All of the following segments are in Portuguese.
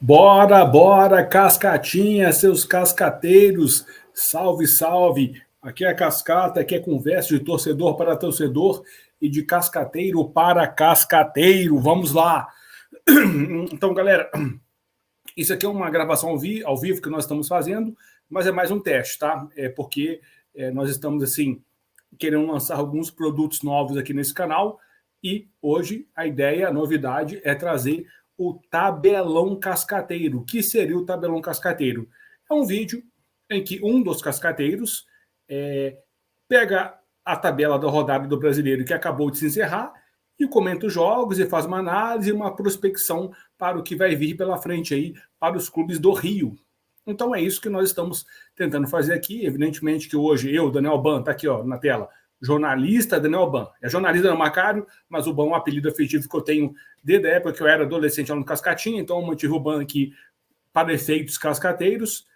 Bora, bora, cascatinha, seus cascateiros, salve, salve. Aqui é cascata, aqui é conversa de torcedor para torcedor e de cascateiro para cascateiro. Vamos lá. Então, galera, isso aqui é uma gravação ao vivo que nós estamos fazendo, mas é mais um teste, tá? É porque nós estamos, assim, querendo lançar alguns produtos novos aqui nesse canal e hoje a ideia, a novidade é trazer o tabelão cascateiro. O que seria o tabelão cascateiro? É um vídeo em que um dos cascateiros pega a tabela da rodada do Brasileiro que acabou de se encerrar e comenta os jogos e faz uma análise e uma prospecção para o que vai vir pela frente aí para os clubes do Rio. Então é isso que nós estamos tentando fazer aqui. Evidentemente que hoje eu, Daniel Ban, está aqui ó, na tela, jornalista Daniel Ban. É jornalista do Macário, mas o Ban é um apelido afetivo que eu tenho desde a época que eu era adolescente lá no Cascatinha, então eu mantive o Ban aqui para efeitos cascateiros,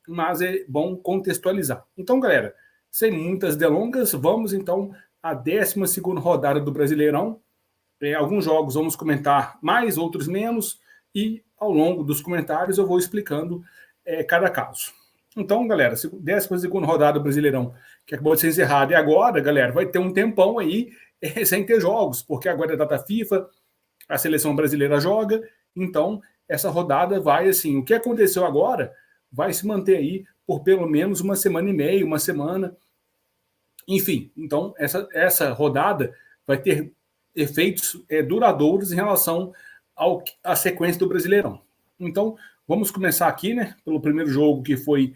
mas é bom contextualizar. Então, galera, sem muitas delongas, vamos então à 12ª rodada do Brasileirão. Alguns jogos vamos comentar mais, outros menos, e ao longo dos comentários eu vou explicando cada caso. Então, galera, 12ª rodada do Brasileirão, que acabou de ser encerrada, e agora, galera, vai ter um tempão aí sem ter jogos, porque agora é data FIFA, a seleção brasileira joga, então essa rodada vai assim, o que aconteceu agora vai se manter aí por pelo menos uma semana e meia, uma semana, enfim, então essa rodada vai ter efeitos duradouros em relação à sequência do Brasileirão. Então, vamos começar aqui, né, pelo primeiro jogo que foi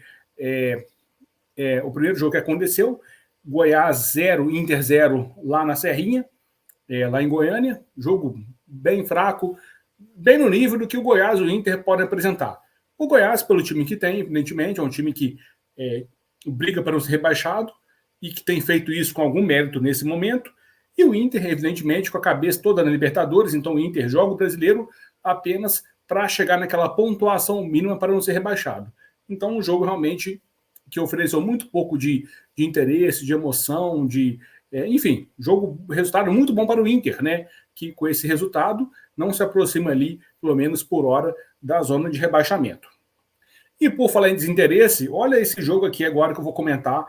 o primeiro jogo que aconteceu, Goiás 0, Inter 0 lá na Serrinha, lá em Goiânia, jogo bem fraco, bem no nível do que o Goiás e o Inter podem apresentar. O Goiás, pelo time que tem, evidentemente, é um time que briga para não ser rebaixado e que tem feito isso com algum mérito nesse momento, e o Inter, evidentemente, com a cabeça toda na Libertadores, então o Inter joga o Brasileiro apenas para chegar naquela pontuação mínima para não ser rebaixado. Então, um jogo realmente que ofereceu muito pouco de interesse, de emoção, enfim, resultado muito bom para o Inter, né? Que com esse resultado não se aproxima ali, pelo menos por hora, da zona de rebaixamento. E por falar em desinteresse, olha esse jogo aqui agora que eu vou comentar,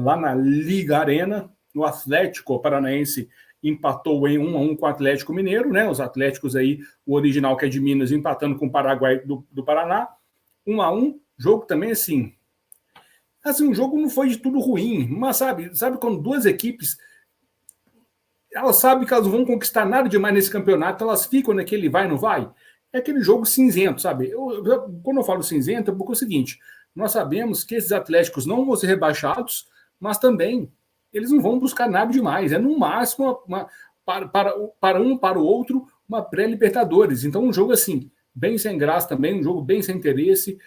lá na Liga Arena, o Atlético Paranaense empatou em 1-1 com o Atlético Mineiro, né? Os Atléticos aí, o original que é de Minas, empatando com o Paraguai do Paraná, 1-1, jogo também assim, um jogo não foi de tudo ruim, mas sabe quando duas equipes elas sabem que elas não vão conquistar nada demais nesse campeonato, elas ficam naquele vai não vai? É aquele jogo cinzento, sabe? Quando eu falo cinzento, é porque é o seguinte, nós sabemos que esses Atléticos não vão ser rebaixados, mas também eles não vão buscar nada demais, é no máximo para um, para o outro, uma pré-Libertadores. Então um jogo assim, bem sem graça também, um jogo bem sem interesse,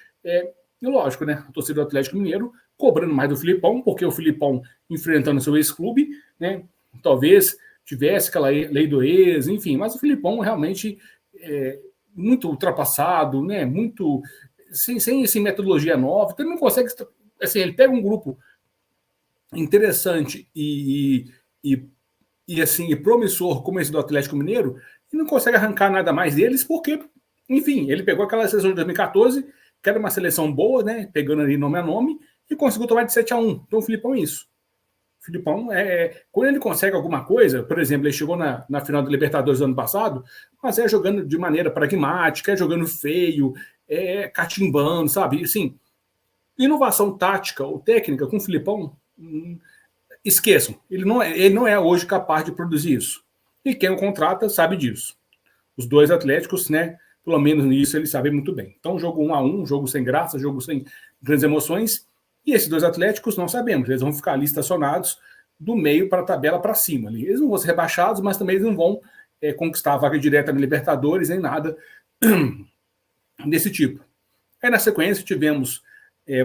e lógico, né? A torcida do Atlético Mineiro cobrando mais do Filipão, porque o Filipão enfrentando seu ex-clube, né? Talvez tivesse aquela lei do ex, enfim, mas o Filipão realmente muito ultrapassado, né? Muito sem essa metodologia nova, então ele não consegue, assim, ele pega um grupo interessante e assim, promissor como esse do Atlético Mineiro e não consegue arrancar nada mais deles, porque, enfim, ele pegou aquela seleção de 2014, que era uma seleção boa, né? Pegando ali nome a nome, e conseguiu tomar de 7-1. Então o Filipão é isso. O Filipão, quando ele consegue alguma coisa, por exemplo, ele chegou na final da Libertadores do ano passado, mas jogando de maneira pragmática, jogando feio, catimbando, sabe? Assim, inovação tática ou técnica com o Filipão, esqueçam. Ele não é hoje capaz de produzir isso. E quem o contrata sabe disso. Os dois Atléticos, né? Pelo menos nisso eles sabem muito bem. Então, jogo 1-1, jogo sem graça, jogo sem grandes emoções. E esses dois Atléticos, nós sabemos, eles vão ficar ali estacionados do meio para a tabela para cima. Ali. Eles não vão ser rebaixados, mas também eles não vão conquistar a vaga direta na Libertadores, nem nada desse tipo. Aí na sequência tivemos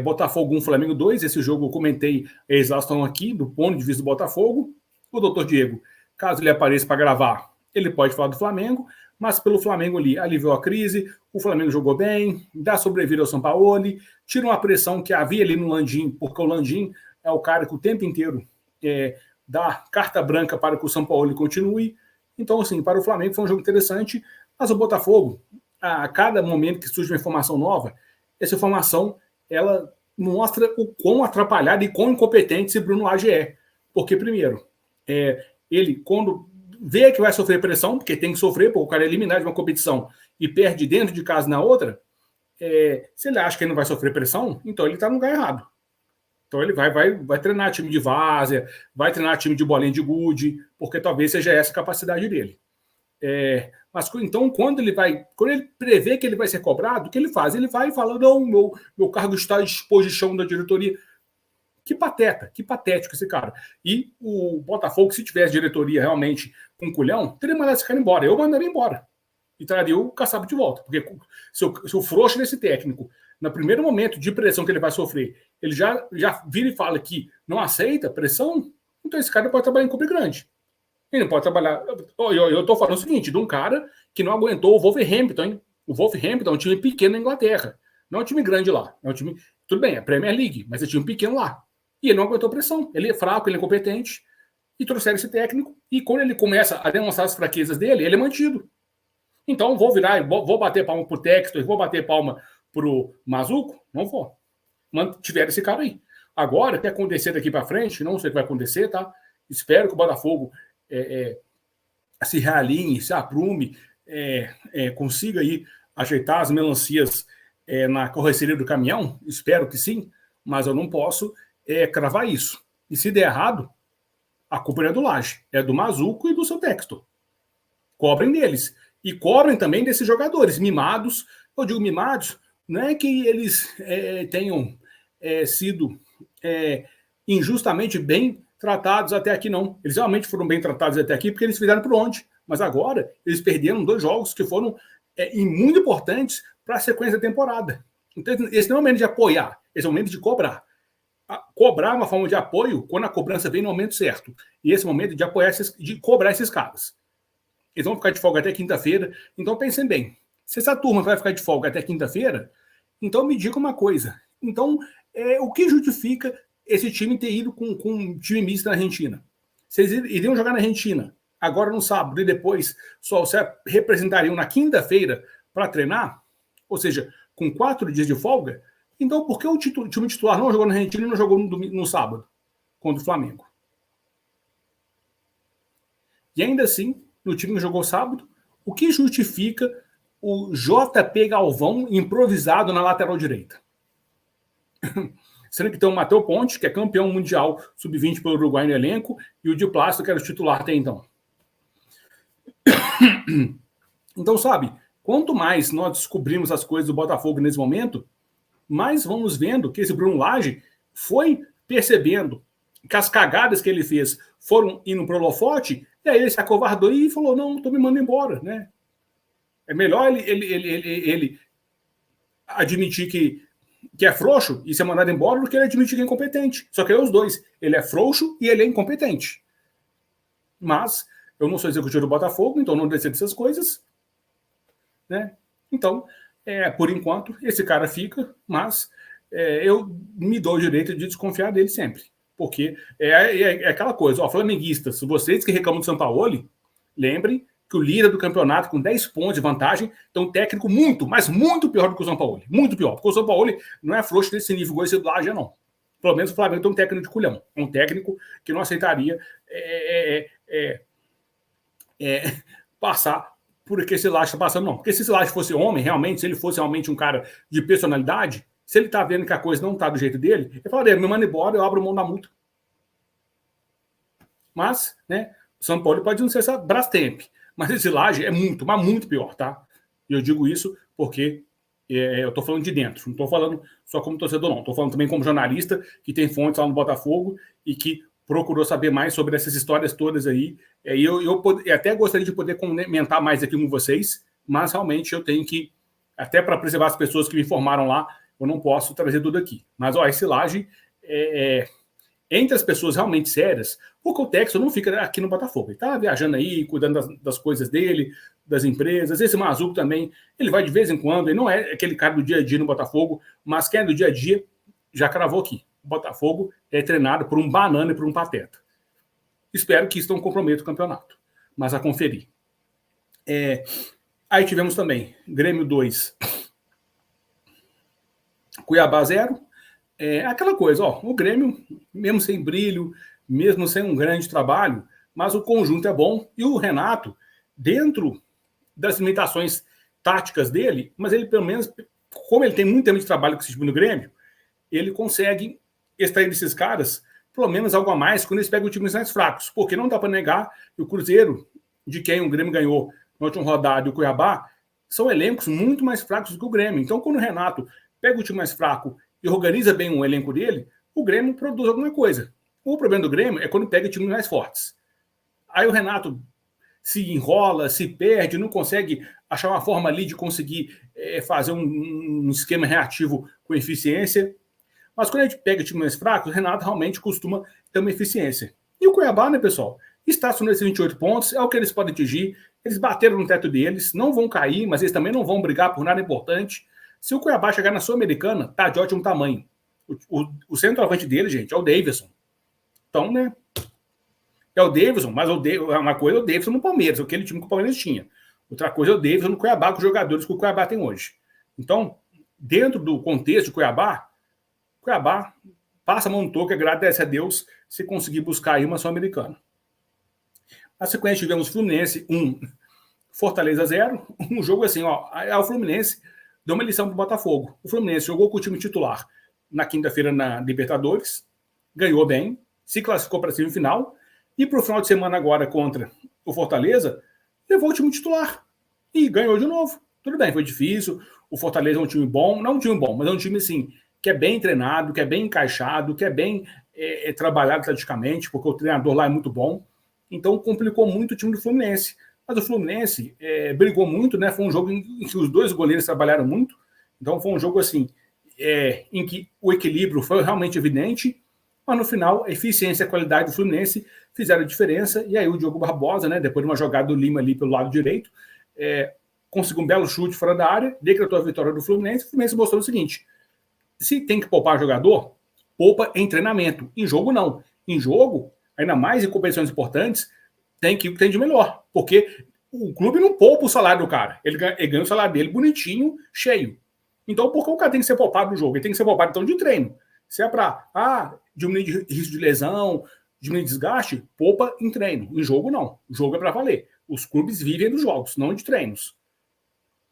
Botafogo 1, Flamengo 2. Esse jogo eu comentei a exaustão aqui, do ponto de vista do Botafogo. O doutor Diego, caso ele apareça para gravar, ele pode falar do Flamengo, mas pelo Flamengo ali aliviou a crise, o Flamengo jogou bem, dá sobrevida ao Sampaoli, tira uma pressão que havia ali no Landim, porque o Landim é o cara que o tempo inteiro dá carta branca para que o Sampaoli continue. Então, assim, para o Flamengo foi um jogo interessante, mas o Botafogo, a cada momento que surge uma informação nova, essa informação ela mostra o quão atrapalhado e quão incompetente esse Bruno Lage é. Porque, primeiro, ele, quando vê que vai sofrer pressão, porque tem que sofrer, porque o cara é eliminado de uma competição e perde dentro de casa na outra, se ele acha que ele não vai sofrer pressão, então ele está no lugar errado. Então ele vai treinar time de várzea, vai treinar time de bolinha de gude, porque talvez seja essa a capacidade dele. Mas então, quando ele prevê que ele vai ser cobrado, o que ele faz? Ele vai e fala: não, meu cargo está à disposição da diretoria. Que pateta, que patético esse cara. E o Botafogo, se tivesse diretoria realmente com culhão, teria mandado esse cara embora. Eu mandaria embora. E traria o Kassab de volta. Porque se o frouxo desse técnico, no primeiro momento de pressão que ele vai sofrer, ele já vira e fala que não aceita pressão, então esse cara não pode trabalhar em clube grande. Ele não pode trabalhar. Eu estou falando o seguinte: de um cara que não aguentou o Wolverhampton, hein? O Wolverhampton é um time pequeno na Inglaterra. Não é um time grande lá. É um time. Tudo bem, é Premier League, mas é um time pequeno lá. E ele não aguentou pressão. Ele é fraco, ele é incompetente. E trouxeram esse técnico. E quando ele começa a demonstrar as fraquezas dele, ele é mantido. Então, vou virar, vou bater palma pro Textor, vou bater palma pro Mazuco? Não vou. Mantiveram esse cara aí. Agora, o que acontecer daqui para frente, não sei o que vai acontecer, tá? Espero que o Botafogo se realinhe, se aprume, consiga aí ajeitar as melancias na carroceria do caminhão. Espero que sim, mas eu não posso cravar isso. E se der errado, a culpa não é do Lage, é do Mazuco e do seu Textor. Cobrem deles. E cobrem também desses jogadores mimados. Eu digo mimados, não é que eles tenham sido injustamente bem tratados até aqui, não. Eles realmente foram bem tratados até aqui porque eles fizeram por onde. Mas agora eles perderam 2 jogos que foram muito importantes para a sequência da temporada. Então, esse não é o momento de apoiar, esse é o momento de cobrar. Cobrar é uma forma de apoio quando a cobrança vem no momento certo. E esse é o momento de apoiar, de cobrar esses caras. Eles vão ficar de folga até quinta-feira. Então pensem bem, se essa turma vai ficar de folga até quinta-feira, então me diga uma coisa. Então, o que justifica esse time ter ido com um time misto na Argentina? Vocês iriam jogar na Argentina agora no sábado e depois só se representariam na quinta-feira para treinar? Ou seja, com 4 dias de folga? Então, por que o time titular não jogou na Argentina e não jogou no sábado contra o Flamengo? E ainda assim, no time que jogou sábado, o que justifica o JP Galvão improvisado na lateral direita? Sendo que tem o Matheus Ponte, que é campeão mundial sub-20 pelo Uruguai no elenco, e o Di Plácido, que era o titular até então. Então, sabe, quanto mais nós descobrimos as coisas do Botafogo nesse momento, mais vamos vendo que esse Bruno Lage foi percebendo que as cagadas que ele fez foram indo pro holofote, e aí ele se acovardou e falou: não, tô me mandando embora, né? É melhor ele admitir que é frouxo e ser mandado embora do que ele admitir que é incompetente. Só que é os dois. Ele é frouxo e ele é incompetente. Mas eu não sou executivo do Botafogo, então não decido essas coisas. Né? Então, por enquanto, esse cara fica, mas eu me dou o direito de desconfiar dele sempre. Porque é aquela coisa, ó, flamenguistas, vocês que reclamam do Sampaoli, lembrem que o líder do campeonato, com 10 pontos de vantagem, tem um técnico muito, mas muito pior do que o Sampaoli. Muito pior, porque o Sampaoli não é frouxo desse nível, igual esse do Laje, não. Pelo menos o Flamengo tem um técnico de culhão. Um técnico que não aceitaria passar por que esse Laje está passando, não. Porque se esse Laje fosse homem, realmente, se ele fosse realmente um cara de personalidade, se ele está vendo que a coisa não está do jeito dele, ele falaria: me manda embora, eu abro mão da multa. Mas, né, o São Paulo pode não ser essa Brastemp, mas esse Laje é muito, mas muito pior, tá? E eu digo isso porque eu tô falando de dentro, não tô falando só como torcedor, não. Tô falando também como jornalista, que tem fontes lá no Botafogo e que procurou saber mais sobre essas histórias todas aí. E eu até gostaria de poder comentar mais aqui com vocês, mas realmente eu tenho que, até para preservar as pessoas que me informaram lá, eu não posso trazer tudo aqui. Mas, ó, esse Laje entre as pessoas realmente sérias, porque o Textor não fica aqui no Botafogo. Ele tá viajando aí, cuidando das coisas dele, das empresas. Esse Mazuco também, ele vai de vez em quando, ele não é aquele cara do dia a dia no Botafogo, mas quem é do dia a dia já cravou aqui. O Botafogo é treinado por um banana e por um pateta. Espero que isso não comprometa o campeonato, mas a conferir. Aí tivemos também Grêmio 2, Cuiabá 0. Aquela coisa, ó, o Grêmio, mesmo sem brilho, mesmo sem um grande trabalho, mas o conjunto é bom, e o Renato, dentro das limitações táticas dele, mas ele pelo menos, como ele tem muito tempo de trabalho com esse time no Grêmio, ele consegue extrair desses caras pelo menos algo a mais quando eles pegam times mais fracos, porque não dá para negar que o Cruzeiro, de quem o Grêmio ganhou na última rodada, e o Cuiabá, são elencos muito mais fracos do que o Grêmio. Então, quando o Renato pega o time mais fraco e organiza bem o elenco dele, o Grêmio produz alguma coisa. O problema do Grêmio é quando pega times mais fortes. Aí o Renato se enrola, se perde, não consegue achar uma forma ali de conseguir fazer um esquema reativo com eficiência. Mas quando a gente pega times mais fracos, o Renato realmente costuma ter uma eficiência. E o Cuiabá, né, pessoal? Está só nesses 28 pontos, é o que eles podem atingir. Eles bateram no teto deles, não vão cair, mas eles também não vão brigar por nada importante. Se o Cuiabá chegar na Sul-Americana, tá de ótimo tamanho. O centroavante dele, gente, é o Davidson. Então, né? É o Davidson, mas uma coisa é o Davidson no Palmeiras, aquele time que o Palmeiras tinha. Outra coisa é o Davidson no Cuiabá, com os jogadores que o Cuiabá tem hoje. Então, dentro do contexto de Cuiabá passa a mão no toco, agradece a Deus se conseguir buscar aí uma Sul-Americana. Na sequência, tivemos Fluminense 1, Fortaleza 0. Um jogo assim, ó. O Fluminense deu uma lição pro Botafogo. O Fluminense jogou com o time titular na quinta-feira na Libertadores, ganhou bem, se classificou para a semifinal, e para o final de semana agora contra o Fortaleza, levou o time titular e ganhou de novo. Tudo bem, foi difícil. O Fortaleza é um time bom, não um time bom, mas é um time assim, que é bem treinado, que é bem encaixado, que é bem trabalhado taticamente, porque o treinador lá é muito bom. Então complicou muito o time do Fluminense. Mas o Fluminense brigou muito, né? Foi um jogo em que os dois goleiros trabalharam muito. Então foi um jogo assim, em que o equilíbrio foi realmente evidente, mas no final a eficiência e a qualidade do Fluminense fizeram a diferença. E aí o Diogo Barbosa, né, depois de uma jogada do Lima ali pelo lado direito, conseguiu um belo chute fora da área, decretou a vitória do Fluminense. O Fluminense mostrou o seguinte: se tem que poupar jogador, poupa em treinamento. Em jogo, não. Em jogo, ainda mais em competições importantes, tem que ir o que tem de melhor. Porque o clube não poupa o salário do cara. Ele ganha o salário dele bonitinho, cheio. Então, por que o cara tem que ser poupado no jogo? Ele tem que ser poupado, então, de treino. Se é para diminuir risco de lesão, diminuir desgaste, poupa em treino. Em jogo, não. O jogo é para valer. Os clubes vivem dos jogos, não de treinos.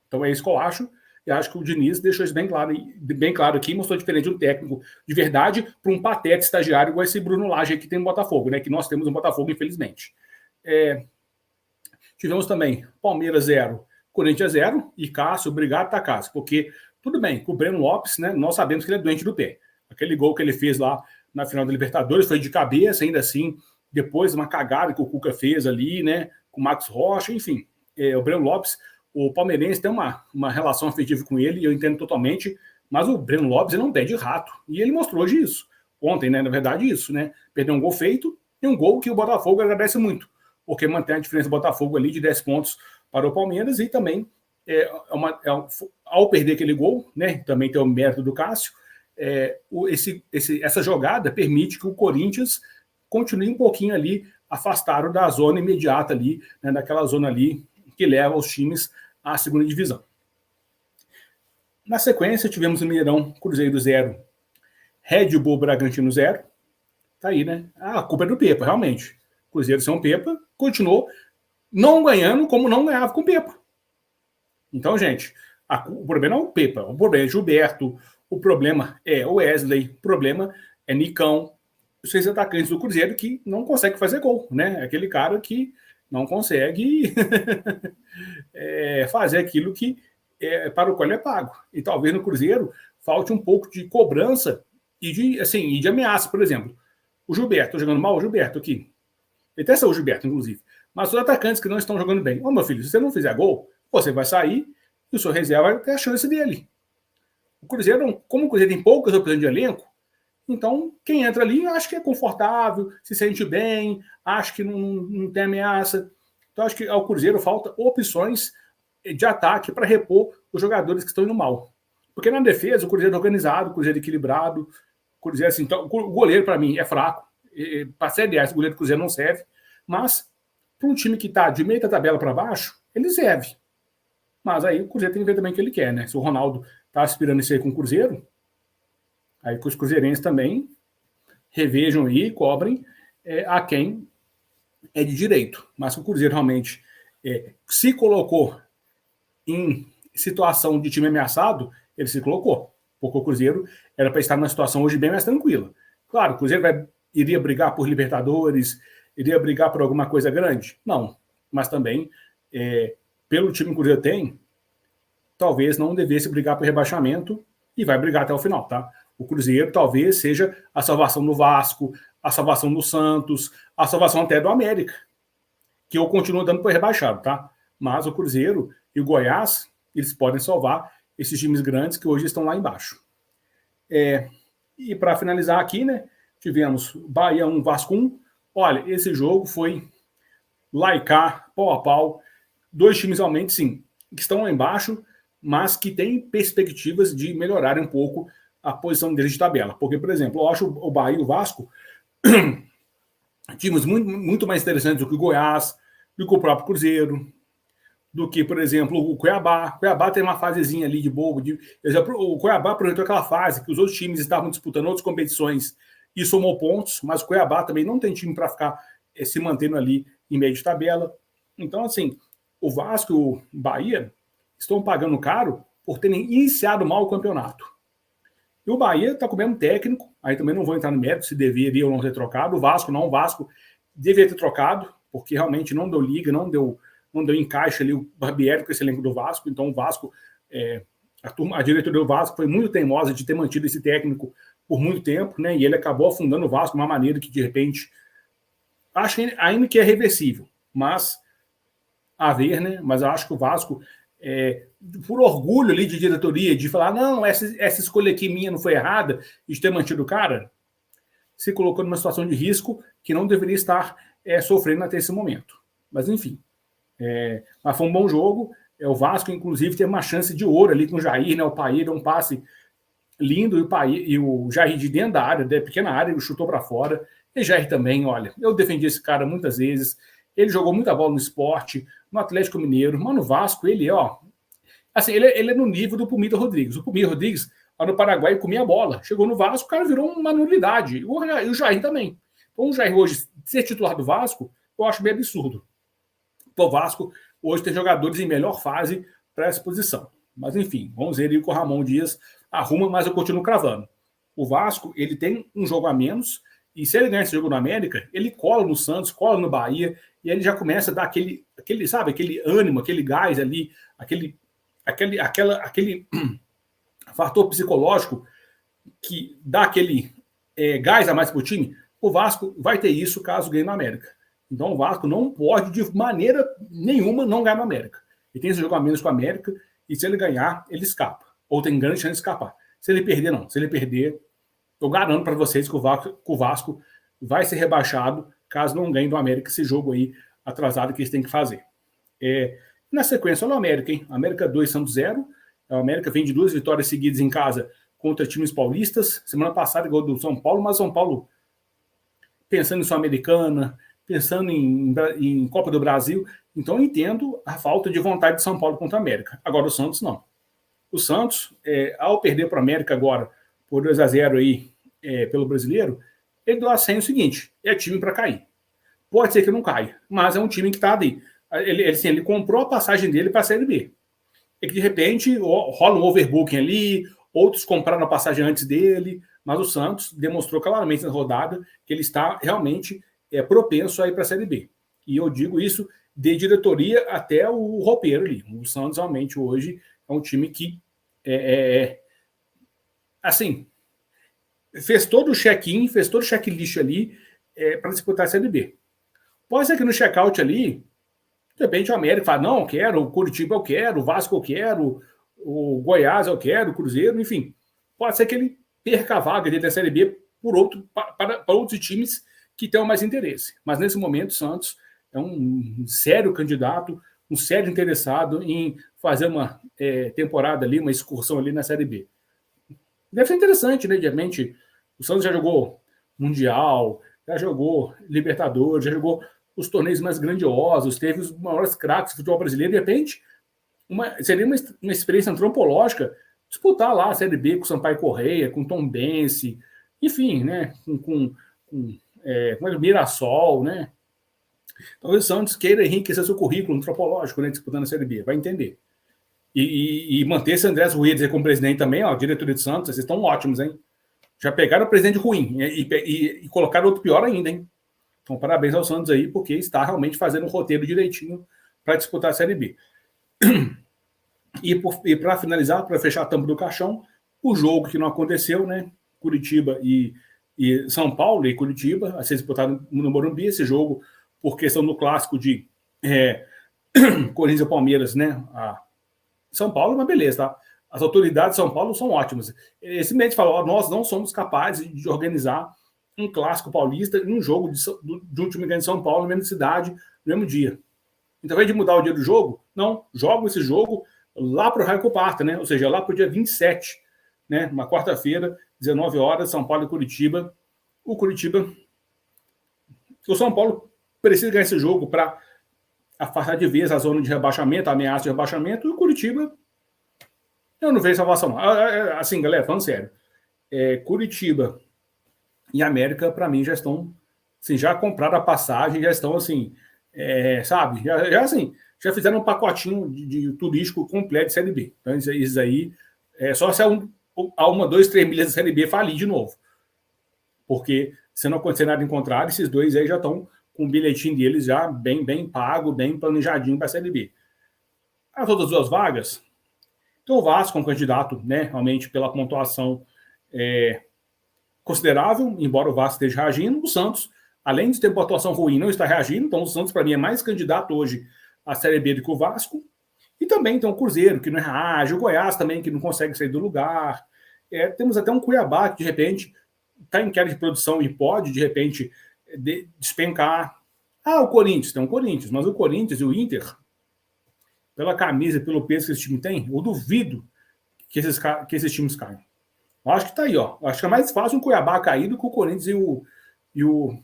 Então, é isso que eu acho. E acho que o Diniz deixou isso bem claro aqui, mostrou diferente de um técnico de verdade para um patete estagiário igual esse Bruno Lage que tem no Botafogo, né? Que nós temos no Botafogo, infelizmente. Tivemos também Palmeiras 0, Corinthians 0, e Cássio, obrigado, tá, Cássio, porque tudo bem, com o Breno Lopes, né? Nós sabemos que ele é doente do pé. Aquele gol que ele fez lá na final da Libertadores foi de cabeça, ainda assim, depois uma cagada que o Cuca fez ali, né? Com o Marcos Rocha, enfim. O Breno Lopes, o palmeirense tem uma relação afetiva com ele, e eu entendo totalmente, mas o Breno Lopes ele é um pé de rato, e ele mostrou hoje isso. Ontem, né, na verdade, isso, né? Perdeu um gol feito e um gol que o Botafogo agradece muito, porque mantém a diferença do Botafogo ali de 10 pontos para o Palmeiras, e também, ao perder aquele gol, né, também tem o mérito do Cássio, essa jogada permite que o Corinthians continue um pouquinho ali afastado da zona imediata ali, né, daquela zona ali que leva os times à segunda divisão. Na sequência, tivemos o Mineirão, Cruzeiro 0, Red Bull Bragantino 0. Tá aí, né? A culpa é do Pepa, realmente. Cruzeiro sem o Pepa continuou não ganhando como não ganhava com o Pepa. Então, gente, o problema não é o Pepa, o problema é Gilberto, o problema é o Wesley, o problema é Nicão, os 6 atacantes do Cruzeiro que não conseguem fazer gol, né? Aquele cara que não consegue fazer aquilo que para o qual ele é pago. E talvez no Cruzeiro falte um pouco de cobrança e de ameaça, por exemplo. O Gilberto, jogando mal, o Gilberto aqui. Ele até saiu o Gilberto, inclusive. Mas os atacantes que não estão jogando bem. Ô, meu filho, se você não fizer gol, você vai sair e o seu reserva vai ter a chance dele. O Cruzeiro, como o Cruzeiro tem poucas opções de elenco, então quem entra ali acha que é confortável, se sente bem, acha que não tem ameaça. Então acho que ao Cruzeiro falta opções de ataque para repor os jogadores que estão indo mal. Porque na defesa, o Cruzeiro é organizado, o Cruzeiro é equilibrado, o Cruzeiro, assim, então, o goleiro, para mim, é fraco. Para a Série A, o goleiro do Cruzeiro não serve. Mas, para um time que está de meio da tabela para baixo, ele serve. Mas aí o Cruzeiro tem que ver também o que ele quer, né? Se o Ronaldo tá aspirando isso aí com o Cruzeiro, aí que os cruzeirenses também revejam aí, cobrem a quem é de direito. Mas se o Cruzeiro realmente se colocou em situação de time ameaçado, ele se colocou. Porque o Cruzeiro era para estar numa situação hoje bem mais tranquila. Claro, o Cruzeiro iria brigar por Libertadores, iria brigar por alguma coisa grande? Não. Mas também, pelo time que o Cruzeiro tem, talvez não devesse brigar por rebaixamento e vai brigar até o final, tá? O Cruzeiro talvez seja a salvação do Vasco, a salvação do Santos, a salvação até do América, que eu continuo dando por rebaixado, tá? Mas o Cruzeiro e o Goiás, eles podem salvar esses times grandes que hoje estão lá embaixo. E para finalizar aqui, né, tivemos Bahia 1, Vasco 1. Olha, esse jogo foi lá e cá, pau a pau. Dois times realmente, sim, que estão lá embaixo, mas que têm perspectivas de melhorar um pouco a posição deles de tabela. Porque, por exemplo, eu acho o Bahia e o Vasco times muito, muito mais interessantes do que o Goiás, do que o próprio Cruzeiro, do que, por exemplo, o Cuiabá. O Cuiabá tem uma fasezinha ali de bobo. O Cuiabá aproveitou aquela fase que os outros times estavam disputando outras competições e somou pontos, mas o Cuiabá também não tem time para ficar se mantendo ali em meio de tabela. Então, assim, o Vasco e o Bahia estão pagando caro por terem iniciado mal o campeonato. E o Bahia está com o mesmo técnico, aí também não vou entrar no mérito se deveria ou não ter trocado. O Vasco não, o Vasco deveria ter trocado, porque realmente não deu liga, não deu encaixe ali o Barbieri com esse elenco do Vasco. Então o Vasco, a diretoria do Vasco foi muito teimosa de ter mantido esse técnico por muito tempo, né? E ele acabou afundando o Vasco de uma maneira que, de repente, acho ainda que é reversível, mas a ver, né? Mas eu acho que o Vasco, por orgulho ali de diretoria, de falar, não, essa escolha aqui minha não foi errada, de ter mantido o cara, se colocou numa situação de risco que não deveria estar sofrendo até esse momento. Mas, enfim. Mas foi um bom jogo. O Vasco, inclusive, teve uma chance de ouro ali com o Jair, né? O Paí deu um passe lindo e o Jair de dentro da área, da pequena área, ele chutou para fora. E o Jair também, olha, eu defendi esse cara muitas vezes. Ele jogou muita bola no esporte, no Atlético Mineiro, mas no Vasco, ele, assim, ele é no nível do Pumita Rodrigues. O Pumita Rodrigues, lá no Paraguai, comia a bola. Chegou no Vasco, o cara virou uma nulidade. E o Jair também. Então, o Jair hoje ser titular do Vasco, eu acho bem absurdo. O Vasco hoje tem jogadores em melhor fase para essa posição. Mas, enfim, vamos ver aí o que o Ramon Dias arruma, mas eu continuo cravando. O Vasco, ele tem um jogo a menos, e se ele ganhar esse jogo no América, ele cola no Santos, cola no Bahia, e ele já começa a dar aquele sabe, aquele ânimo, aquele gás ali, aquele fator psicológico que dá aquele gás a mais para o time. O Vasco vai ter isso caso ganhe no América. Então o Vasco não pode, de maneira nenhuma, não ganhar no América. Ele tem esse jogo a menos com o América, e se ele ganhar, ele escapa. Ou tem grande chance de escapar. Se ele perder, não. Se ele perder, eu garanto para vocês que o Vasco vai ser rebaixado caso não ganhe do América esse jogo aí atrasado que eles têm que fazer. Na sequência, olha o América, hein? América 2, Santos 0. O América vem de 2 vitórias seguidas em casa contra times paulistas. Semana passada, igual do São Paulo, mas São Paulo pensando em Sul-Americana, pensando em Copa do Brasil. Então eu entendo a falta de vontade de São Paulo contra a América. Agora o Santos não. O Santos, ao perder para o América agora por 2-0 aí pelo Brasileiro, ele deu a senha o seguinte: é time para cair. Pode ser que não caia, mas é um time que está ali. Ele comprou a passagem dele para a Série B. E que de repente rola um overbooking ali, outros compraram a passagem antes dele, mas o Santos demonstrou claramente na rodada que ele está realmente propenso a ir para a Série B. E eu digo isso de diretoria até o roupeiro ali. O Santos realmente hoje é um time que assim, fez todo o check-in, fez todo o checklist ali para disputar a Série B. Pode ser que no check-out ali, de repente o América fala, não, eu quero, o Curitiba eu quero, o Vasco eu quero, o Goiás eu quero, o Cruzeiro, enfim. Pode ser que ele perca a vaga dele da Série B para outros times que tenham mais interesse. Mas nesse momento o Santos é um sério candidato, um sério interessado em fazer uma temporada ali, uma excursão ali na Série B. Deve ser interessante, né? De repente, o Santos já jogou Mundial, já jogou Libertadores, já jogou os torneios mais grandiosos, teve os maiores craques do futebol brasileiro, de repente seria uma experiência antropológica disputar lá a Série B com Sampaio Correia, com Tombense, enfim, né, com Mirassol, né? Talvez o Santos queira enriquecer seu currículo antropológico, né, disputando a Série B, vai entender. E manter esse Andrés Ruiz como presidente também, ó, diretoria de Santos, vocês estão ótimos, hein? Já pegaram o presidente ruim e colocaram outro pior ainda, hein? Então, parabéns ao Santos aí, porque está realmente fazendo um roteiro direitinho para disputar a Série B. E para finalizar, para fechar a tampa do caixão, o jogo que não aconteceu, né? Curitiba e São Paulo e Curitiba, a ser disputado no Morumbi, esse jogo, por questão do clássico de Corinthians e Palmeiras, né? São Paulo, mas beleza, tá? As autoridades de São Paulo são ótimas. Eles simplesmente falam, nós não somos capazes de organizar um clássico paulista em um jogo de um time grande de São Paulo, na mesma cidade, no mesmo dia. Então, ao invés de mudar o dia do jogo, não, jogam esse jogo lá para o Raio Coparta, né? Ou seja, lá para o dia 27, né? Uma quarta-feira, 19 horas, São Paulo e Curitiba. O São Paulo precisa ganhar esse jogo para afastar de vez a zona de rebaixamento, a ameaça de rebaixamento, e o Curitiba, eu não vejo salvação. Assim, galera, falando sério, Curitiba e América, para mim, já estão, assim, já compraram a passagem, já estão, assim, sabe, já fizeram um pacotinho de turístico completo de Série B. Então, isso aí, só se uma, 2, 3 milhas de Série B falir de novo. Porque, se não acontecer nada em contrário, esses dois aí já estão com o bilhetinho deles já bem pago, bem planejadinho para a Série B. As outras duas vagas, então o Vasco é um candidato, né, realmente pela pontuação considerável, embora o Vasco esteja reagindo. O Santos, além de ter pontuação ruim, não está reagindo, então o Santos, para mim, é mais candidato hoje à Série B do que o Vasco. E também tem o Cruzeiro, que não reage, o Goiás também, que não consegue sair do lugar. Temos até um Cuiabá, que de repente está em queda de produção e pode, de repente, despencar. O Corinthians, tem um Corinthians, mas o Corinthians e o Inter, pela camisa e pelo peso que esse time tem, eu duvido que esses times caiam. Eu acho que está aí, ó. Eu acho que é mais fácil um Cuiabá cair do que o Corinthians e o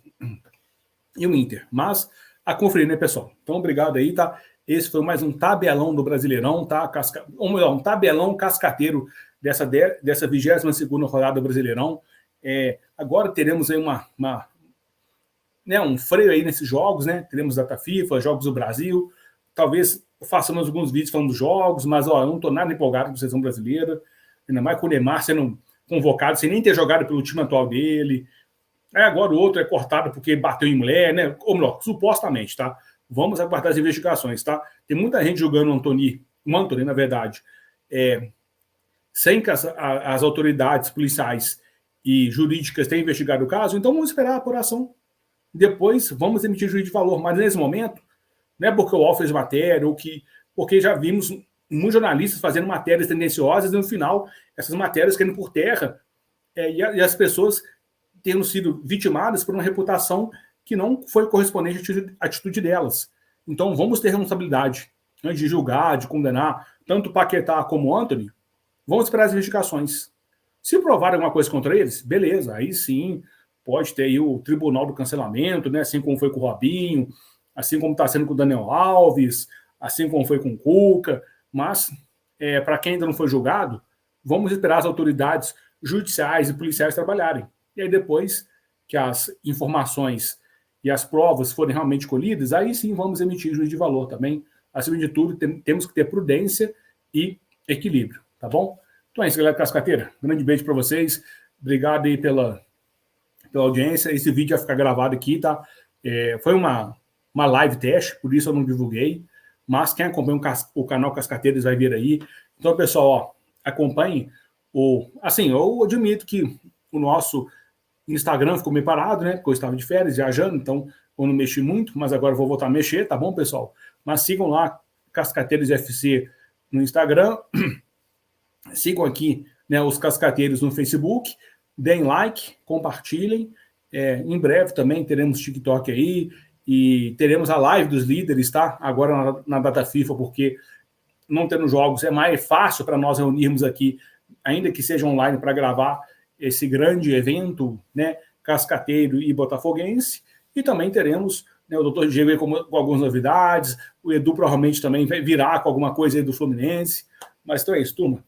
Inter. Mas a conferir, né, pessoal? Então, obrigado aí, tá? Esse foi mais um tabelão do Brasileirão, tá? Ou melhor, um tabelão cascateiro dessa 22ª rodada do Brasileirão. Agora teremos aí um freio aí nesses jogos, né? Teremos data FIFA, Jogos do Brasil. Talvez façamos alguns vídeos falando dos jogos, mas ó, eu não estou nada empolgado com a seleção brasileira. Ainda mais com o Neymar sendo convocado, sem nem ter jogado pelo time atual dele. Agora o outro é cortado porque bateu em mulher, né? Ou melhor, supostamente, tá? Vamos aguardar as investigações, tá? Tem muita gente julgando o Antony, na verdade, sem que as autoridades policiais e jurídicas tenham investigado o caso, então vamos esperar a apuração. Depois vamos emitir juízo de valor, mas nesse momento, não é porque o UOL fez matéria, porque já vimos muitos jornalistas fazendo matérias tendenciosas e no final essas matérias caindo por terra e as pessoas tendo sido vitimadas por uma reputação que não foi correspondente à atitude delas. Então vamos ter responsabilidade antes de julgar, de condenar tanto Paquetá como Antony. Vamos esperar as investigações. Se provar alguma coisa contra eles, beleza, aí sim pode ter aí o tribunal do cancelamento, né? Assim como foi com o Robinho, assim como está sendo com o Daniel Alves, assim como foi com o Cuca. Mas, para quem ainda não foi julgado, vamos esperar as autoridades judiciais e policiais trabalharem. E aí, depois que as informações e as provas forem realmente colhidas, aí sim vamos emitir juízo de valor também. Acima de tudo, temos que ter prudência e equilíbrio, tá bom? Então é isso, galera cascateira. Grande beijo para vocês. Obrigado aí pela audiência. Esse vídeo vai ficar gravado aqui, tá? Foi uma live teste, por isso eu não divulguei. Mas quem acompanha o canal Cascateiros vai ver aí. Então, pessoal, ó, acompanhem. Assim, eu admito que o nosso Instagram ficou meio parado, né? Porque eu estava de férias, viajando, então eu não mexi muito, mas agora eu vou voltar a mexer, tá bom, pessoal? Mas sigam lá, Cascateiros FC no Instagram. Sigam aqui, né, os Cascateiros no Facebook. Deem like, compartilhem. Em breve também teremos TikTok aí. E teremos a live dos líderes, tá? Agora na data FIFA, porque não tendo jogos é mais fácil para nós reunirmos aqui, ainda que seja online, para gravar esse grande evento, né? Cascateiro e botafoguense. E também teremos né? O doutor Diego aí com algumas novidades, o Edu provavelmente também vai virar com alguma coisa aí do Fluminense. Mas então é isso, turma.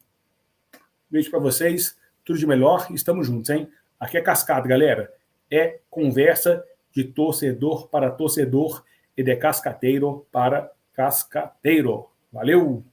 Beijo para vocês, tudo de melhor e estamos juntos, hein? Aqui é Cascata, galera. É conversa de torcedor para torcedor e de cascateiro para cascateiro. Valeu!